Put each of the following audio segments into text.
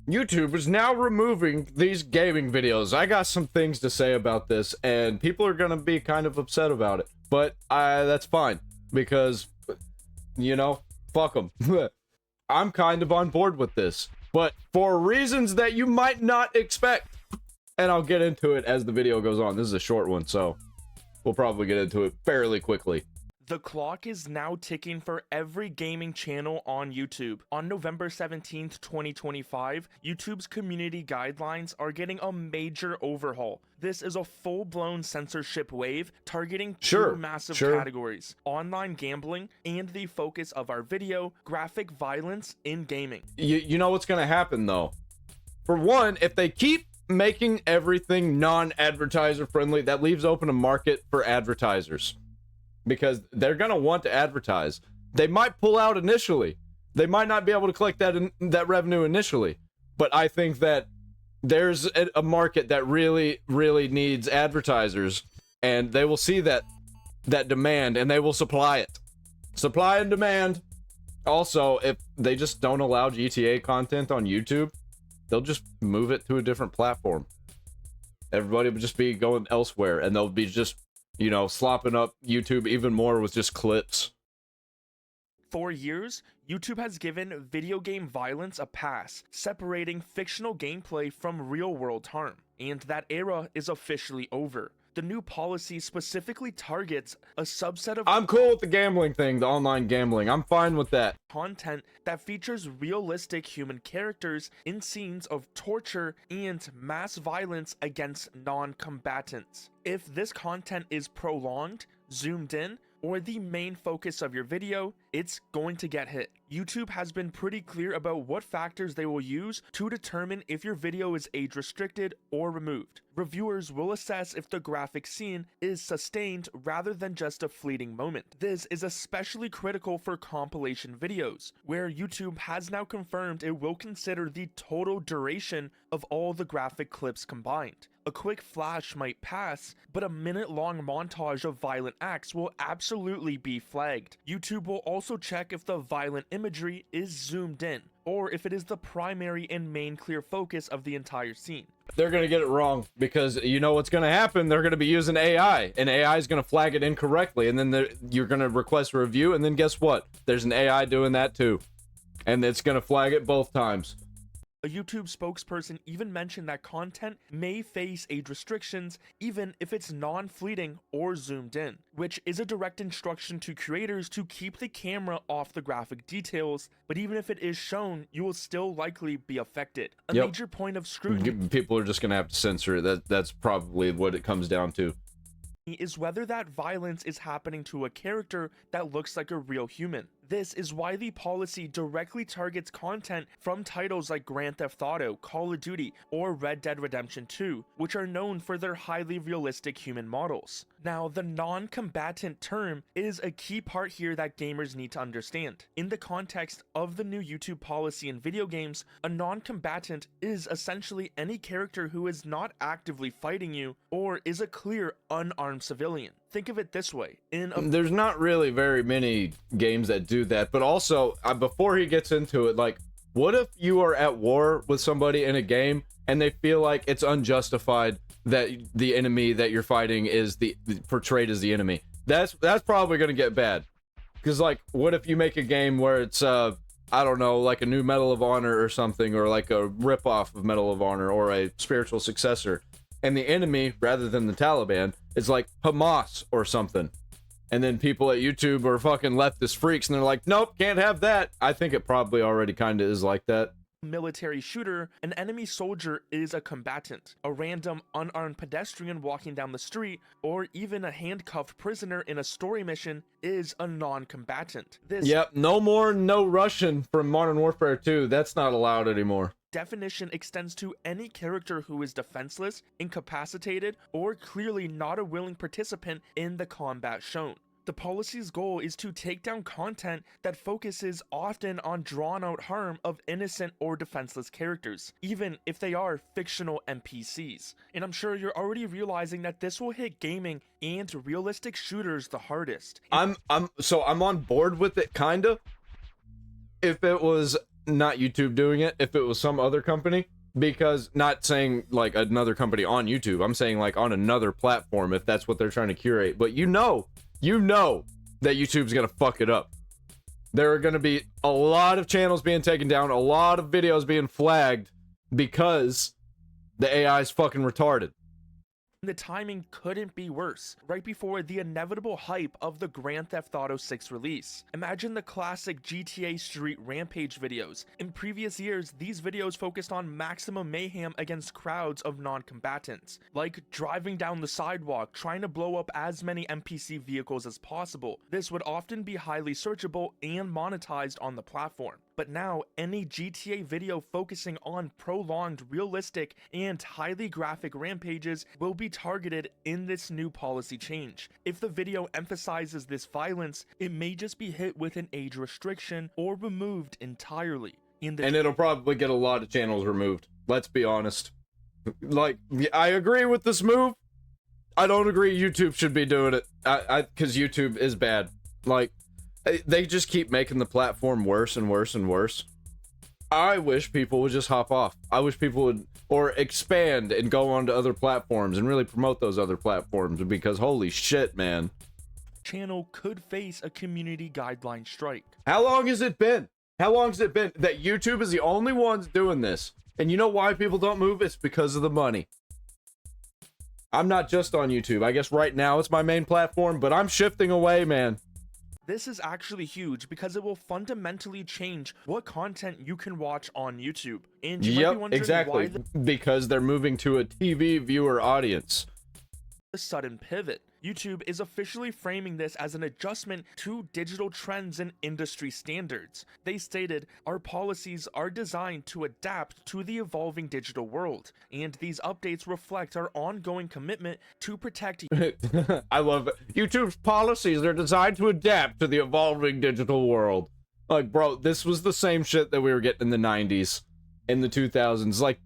YouTube is now removing these gaming videos. I got some things to say about this, and people are gonna be kind of upset about it. But that's fine, because, you know, fuck them. I'm kind of on board with this, but for reasons that you might not expect. And I'll get into it as the video goes on. This is a short one, so we'll probably get into it fairly quickly. The clock is now ticking for every gaming channel on YouTube. On November 17th, 2025, YouTube's community guidelines are getting a major overhaul. This is a full-blown censorship wave targeting two massive categories: online gambling and the focus of our video, graphic violence in gaming. You know what's gonna happen though? For one, if they keep making everything non-advertiser friendly, that leaves open a market for advertisers. Because they're gonna want to advertise. They might pull out initially. They might not be able to collect that revenue initially. But I think that there's a market that really needs advertisers, and they will see that demand, and they will supply it. Supply and demand. Also, if they just don't allow GTA content on YouTube, they'll just move it to a different platform. Everybody will just be going elsewhere, and they'll be just, you know, slopping up YouTube even more with just clips. For years, YouTube has given video game violence a pass, separating fictional gameplay from real-world harm, and that era is officially over. The new policy specifically targets a subset of— I'm cool with the gambling thing, the online gambling. I'm fine with that. Content that features realistic human characters in scenes of torture and mass violence against non-combatants. If this content is prolonged, zoomed in, or the main focus of your video, it's going to get hit. YouTube has been pretty clear about what factors they will use to determine if your video is age restricted or removed. Reviewers will assess if the graphic scene is sustained rather than just a fleeting moment. This is especially critical for compilation videos, where YouTube has now confirmed it will consider the total duration of all the graphic clips combined. A quick flash might pass, but a minute-long montage of violent acts will absolutely be flagged. YouTube will also check if the violent imagery is zoomed in, or if it is the primary and main clear focus of the entire scene. They're gonna get it wrong, because you know what's gonna happen? They're gonna be using AI, and AI is gonna flag it incorrectly, and then you're gonna request a review, and then guess what? There's an AI doing that too, and it's gonna flag it both times. A YouTube spokesperson even mentioned that content may face age restrictions even if it's non-fleeting or zoomed in, which is a direct instruction to creators to keep the camera off the graphic details, but even if it is shown, you will still likely be affected. A major point of scrutiny— people are just gonna have to censor it. That's probably what it comes down to. —is whether that violence is happening to a character that looks like a real human. This is why the policy directly targets content from titles like Grand Theft Auto, Call of Duty, or Red Dead Redemption 2, which are known for their highly realistic human models. Now, the non-combatant term is a key part here that gamers need to understand. In the context of the new YouTube policy in video games, a non-combatant is essentially any character who is not actively fighting you or is a clear unarmed civilian. Think of it this way. There's not really very many games that do that, but also, before he gets into it, like, what if you are at war with somebody in a game and they feel like it's unjustified that the enemy that you're fighting is portrayed as the enemy? That's probably gonna get bad. Because, like, what if you make a game where it's I don't know, like a new Medal of Honor or something, or like a ripoff of Medal of Honor, or a spiritual successor, and the enemy, rather than the Taliban, is like Hamas or something. And then people at YouTube are fucking leftist freaks, and they're like, nope, can't have that. I think it probably already kind of is like that. Military shooter, an enemy soldier is a combatant. A random unarmed pedestrian walking down the street, or even a handcuffed prisoner in a story mission is a non-combatant. Yep, no Russian from Modern Warfare 2. That's not allowed anymore. Definition extends to any character who is defenseless, incapacitated, or clearly not a willing participant in the combat shown. The policy's goal is to take down content that focuses often on drawn-out harm of innocent or defenseless characters, even if they are fictional NPCs. And I'm sure you're already realizing that this will hit gaming and realistic shooters the hardest. I'm on board with it, kinda. If it was not YouTube doing it, if it was some other company, because not saying like another company on YouTube, I'm saying like on another platform, if that's what they're trying to curate. But you know that YouTube's gonna fuck it up. There are gonna be a lot of channels being taken down, a lot of videos being flagged because the AI is fucking retarded. The timing couldn't be worse, right before the inevitable hype of the Grand Theft Auto 6 release. Imagine the classic GTA Street Rampage videos. In previous years, these videos focused on maximum mayhem against crowds of non-combatants, like driving down the sidewalk, trying to blow up as many NPC vehicles as possible. This would often be highly searchable and monetized on the platform. But now, any GTA video focusing on prolonged, realistic, and highly graphic rampages will be targeted in this new policy change. If the video emphasizes this violence, it may just be hit with an age restriction or removed entirely. And it'll probably get a lot of channels removed. Let's be honest. Like, I agree with this move. I don't agree YouTube should be doing it. Because YouTube is bad. Like, they just keep making the platform worse and worse and worse. I wish people would just hop off. I wish people would, or expand and go on to other platforms and really promote those other platforms, because holy shit, man. Channel could face a community guideline strike. How long has it been? How long has it been that YouTube is the only ones doing this? And you know why people don't move? It's because of the money. I'm not just on YouTube. I guess right now it's my main platform, but I'm shifting away, man. This is actually huge because it will fundamentally change what content you can watch on YouTube. And you might be wondering exactly. why because they're moving to a TV viewer audience. The sudden pivot. YouTube is officially framing this as an adjustment to digital trends and industry standards. They stated, "Our policies are designed to adapt to the evolving digital world, and these updates reflect our ongoing commitment to protect." I love it. YouTube's policies are designed to adapt to the evolving digital world. Like, bro, this was the same shit that we were getting in the 90s, in the 2000s. Like,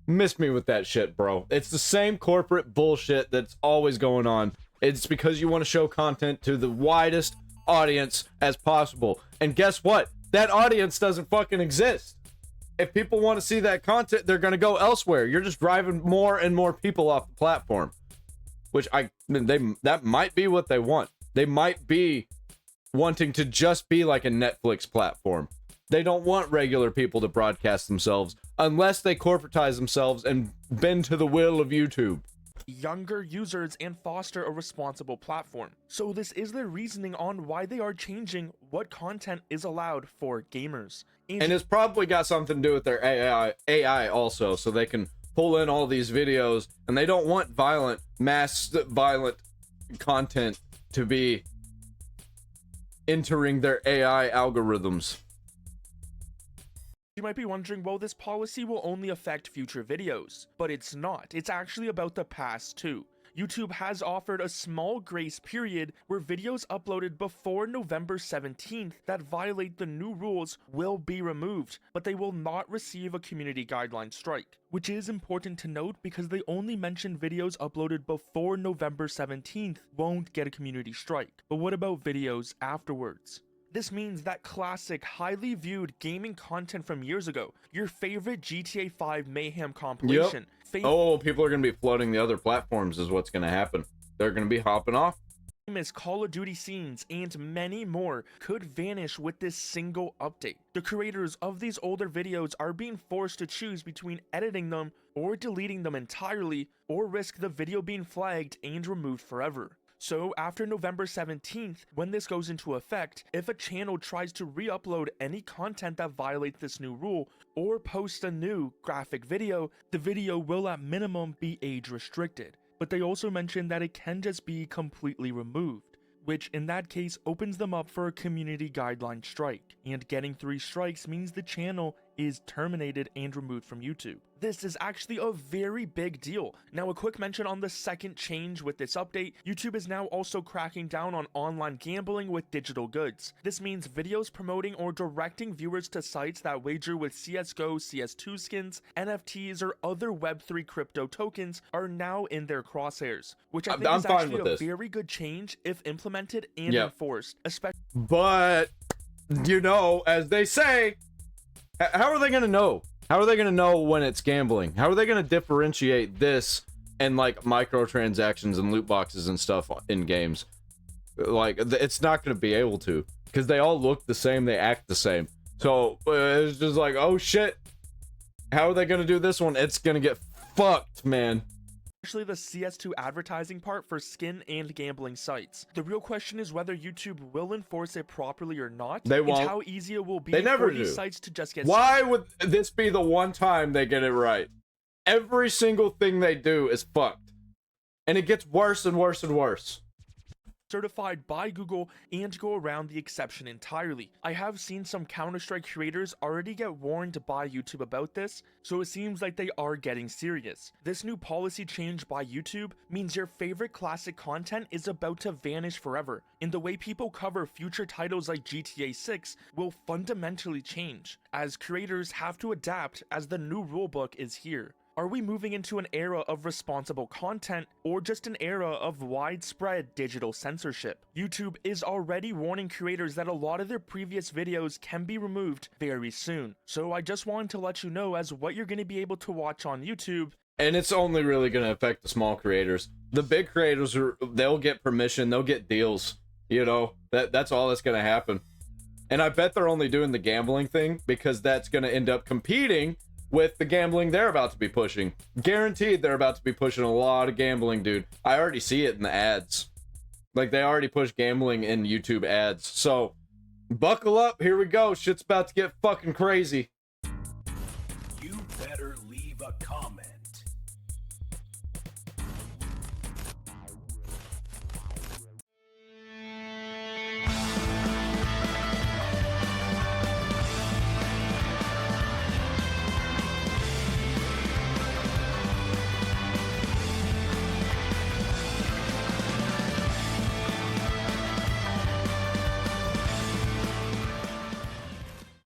miss me with that shit, bro. It's the same corporate bullshit that's always going on. It's because you want to show content to the widest audience as possible. And guess what? That audience doesn't fucking exist. If people want to see that content, they're going to go elsewhere. You're just driving more and more people off the platform. Which that might be what they want. They might be wanting to just be like a Netflix platform. They don't want regular people to broadcast themselves unless they corporatize themselves and bend to the will of YouTube. Younger users and foster a responsible platform. So this is their reasoning on why they are changing what content is allowed for gamers. And it's probably got something to do with their AI also, so they can pull in all these videos, and they don't want mass violent content to be entering their AI algorithms. You might be wondering, well, this policy will only affect future videos, but it's not. It's actually about the past too. YouTube has offered a small grace period where videos uploaded before November 17th that violate the new rules will be removed, but they will not receive a community guideline strike, which is important to note because they only mention videos uploaded before November 17th won't get a community strike. But what about videos afterwards? This means that classic, highly viewed gaming content from years ago, your favorite GTA 5 Mayhem compilation. Oh, people are going to be flooding the other platforms is what's going to happen. They're going to be hopping off. Famous Call of Duty scenes and many more could vanish with this single update. The creators of these older videos are being forced to choose between editing them or deleting them entirely, or risk the video being flagged and removed forever. So after November 17th, when this goes into effect, if a channel tries to re-upload any content that violates this new rule, or post a new graphic video, the video will at minimum be age restricted. But they also mentioned that it can just be completely removed, which in that case opens them up for a community guideline strike. And getting 3 strikes means the channel is terminated and removed from YouTube. This is actually a very big deal. Now, a quick mention on the second change with this update. YouTube is now also cracking down on online gambling with digital goods. This means videos promoting or directing viewers to sites that wager with CSGO, CS2 skins, NFTs, or other Web3 crypto tokens are now in their crosshairs, which I think is actually a very good change if implemented and enforced, especially. But, you know, as they say, How are they gonna know? How are they gonna know when it's gambling? How are they gonna differentiate this and like microtransactions and loot boxes and stuff in games? Like, it's not gonna be able to, because they all look the same, they act the same. So it's just like, oh shit, how are they gonna do this one? It's gonna get fucked, man. Especially the CS2 advertising part for skin and gambling sites. The real question is whether YouTube will enforce it properly or not. They won't. And how easy it will be They never for these do. sites to just get Why would this be the one time they get it right? Every single thing they do is fucked. And it gets worse and worse and worse. certified by Google and go around the exception entirely. I have seen some Counter-Strike creators already get warned by YouTube about this, so it seems like they are getting serious. This new policy change by YouTube means your favorite classic content is about to vanish forever, and the way people cover future titles like GTA 6 will fundamentally change, as creators have to adapt as the new rulebook is here. Are we moving into an era of responsible content, or just an era of widespread digital censorship? YouTube is already warning creators that a lot of their previous videos can be removed very soon. So I just wanted to let you know as what you're going to be able to watch on YouTube. And it's only really going to affect the small creators. The big creators, they'll get permission, they'll get deals. You know, that's all that's going to happen. And I bet they're only doing the gambling thing because that's going to end up competing with the gambling they're about to be pushing. Guaranteed they're about to be pushing a lot of gambling, dude. I already see it in the ads. Like, they already push gambling in YouTube ads. So, buckle up, here we go. Shit's about to get fucking crazy. You better leave a comment.